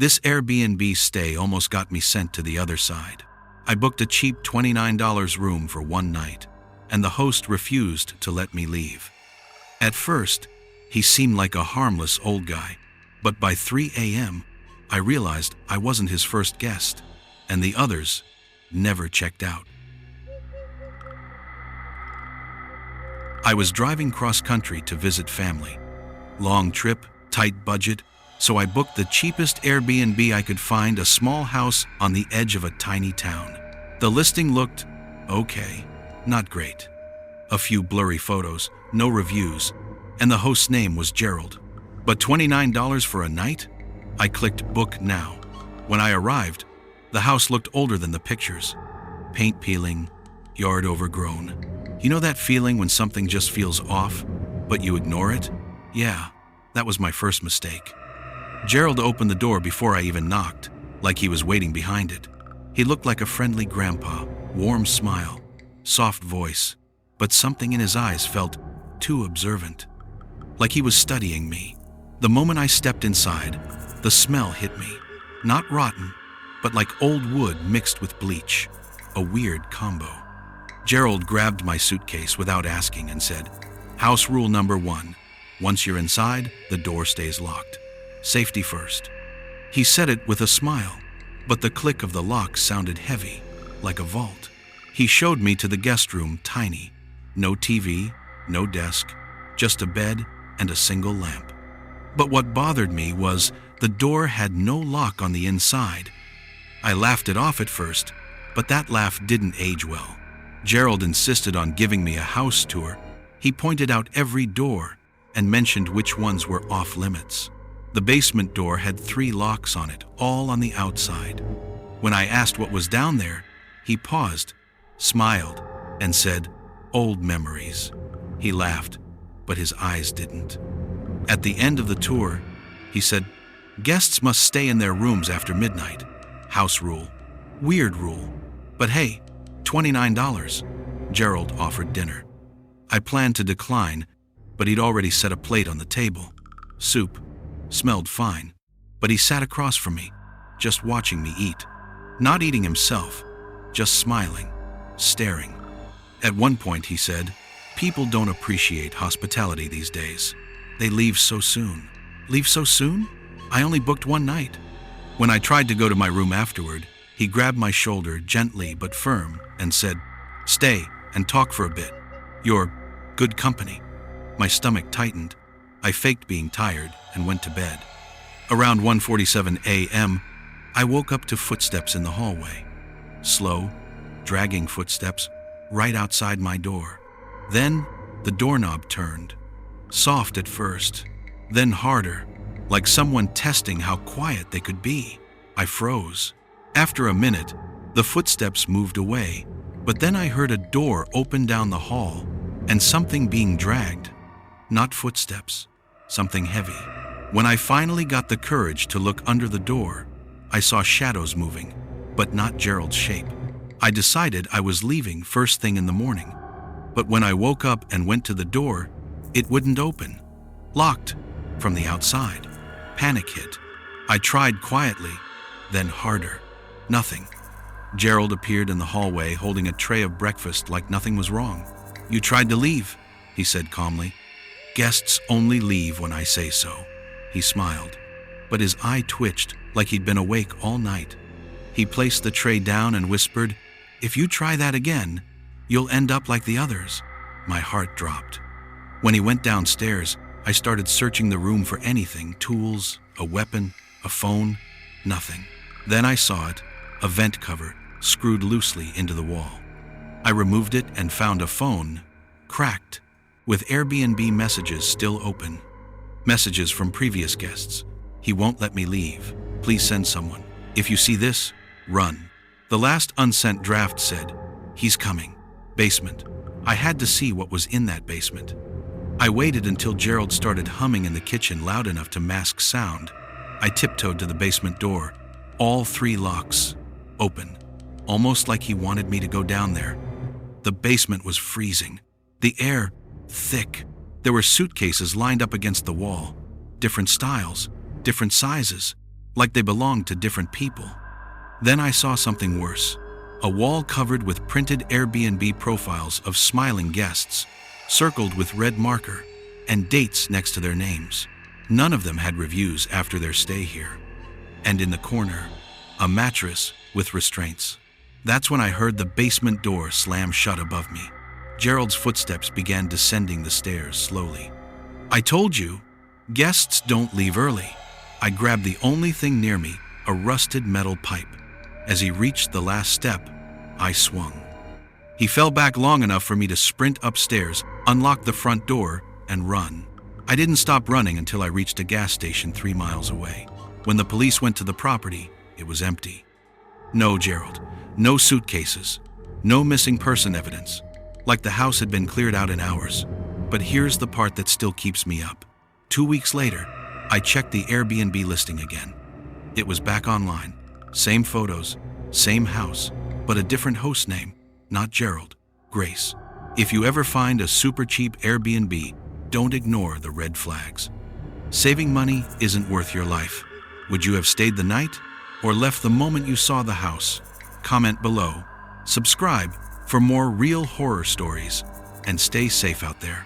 This Airbnb stay almost got me sent to the other side. I booked a cheap $29 room for one night, and the host refused to let me leave. At first, he seemed like a harmless old guy, but by 3 a.m., I realized I wasn't his first guest, and the others never checked out. I was driving cross-country to visit family. Long trip, tight budget, so I booked the cheapest Airbnb I could find, a small house on the edge of a tiny town. The listing looked okay, not great. A few blurry photos, no reviews, and the host's name was Gerald. But $29 for a night? I clicked book now. When I arrived, the house looked older than the pictures. Paint peeling, yard overgrown. You know that feeling when something just feels off, but you ignore it? Yeah, that was my first mistake. Gerald opened the door before I even knocked, like he was waiting behind it. He looked like a friendly grandpa, warm smile, soft voice, but something in his eyes felt too observant, like he was studying me. The moment I stepped inside, the smell hit me. Not rotten, but like old wood mixed with bleach. A weird combo. Gerald grabbed my suitcase without asking and said, "House rule number 1. Once you're inside, the door stays locked. Safety first." He said it with a smile, but the click of the lock sounded heavy, like a vault. He showed me to the guest room, tiny. No TV, no desk, just a bed and a single lamp. But what bothered me was the door had no lock on the inside. I laughed it off at first, but that laugh didn't age well. Gerald insisted on giving me a house tour. He pointed out every door and mentioned which ones were off limits. The basement door had 3 locks on it, all on the outside. When I asked what was down there, he paused, smiled, and said, "Old memories." He laughed, but his eyes didn't. At the end of the tour, he said, "Guests must stay in their rooms after midnight. House rule. Weird rule. But hey, $29. Gerald offered dinner. I planned to decline, but he'd already set a plate on the table. Soup. Smelled fine, but he sat across from me, just watching me eat. Not eating himself, just smiling, staring. At one point he said, "People don't appreciate hospitality these days. They leave so soon." Leave so soon? I only booked one night. When I tried to go to my room afterward, he grabbed my shoulder gently but firm and said, "Stay and talk for a bit. You're good company." My stomach tightened. I faked being tired and went to bed. Around 1:47 a.m., I woke up to footsteps in the hallway. Slow, dragging footsteps right outside my door. Then the doorknob turned. Soft at first, then harder, like someone testing how quiet they could be. I froze. After a minute, the footsteps moved away, but then I heard a door open down the hall and something being dragged. Not footsteps, something heavy. When I finally got the courage to look under the door, I saw shadows moving, but not Gerald's shape. I decided I was leaving first thing in the morning, but when I woke up and went to the door, it wouldn't open. Locked from the outside. Panic hit. I tried quietly, then harder. Nothing. Gerald appeared in the hallway holding a tray of breakfast like nothing was wrong. "You tried to leave," he said calmly. "Guests only leave when I say so." He smiled, but his eye twitched like he'd been awake all night. He placed the tray down and whispered, "If you try that again, you'll end up like the others." My heart dropped. When he went downstairs, I started searching the room for anything, tools, a weapon, a phone, nothing. Then I saw it, a vent cover, screwed loosely into the wall. I removed it and found a phone, cracked, with Airbnb messages still open. Messages from previous guests. "He won't let me leave. Please send someone. If you see this, run." The last unsent draft said, "He's coming. Basement." I had to see what was in that basement. I waited until Gerald started humming in the kitchen loud enough to mask sound. I tiptoed to the basement door. All 3 locks open, almost like he wanted me to go down there. The basement was freezing. The air thick. There were suitcases lined up against the wall. Different styles, different sizes. like they belonged to different people. Then I saw something worse. A wall covered with printed Airbnb profiles of smiling guests, circled with red marker, and dates next to their names. None of them had reviews after their stay here. And in the corner, a mattress with restraints. That's when I heard the basement door slam shut above me. Gerald's footsteps began descending the stairs slowly. "I told you, guests don't leave early." I grabbed the only thing near me, a rusted metal pipe. As he reached the last step, I swung. He fell back long enough for me to sprint upstairs, unlock the front door, and run. I didn't stop running until I reached a gas station 3 miles away. When the police went to the property, it was empty. No Gerald, no suitcases, no missing person evidence, like the house had been cleared out in hours. But here's the part that still keeps me up. 2 weeks later, I checked the Airbnb listing again. It was back online. Same photos, same house, but a different host name, not Gerald, Grace. If you ever find a super cheap Airbnb, don't ignore the red flags. Saving money isn't worth your life. Would you have stayed the night or left the moment you saw the house? Comment below. Subscribe for more real horror stories, and stay safe out there.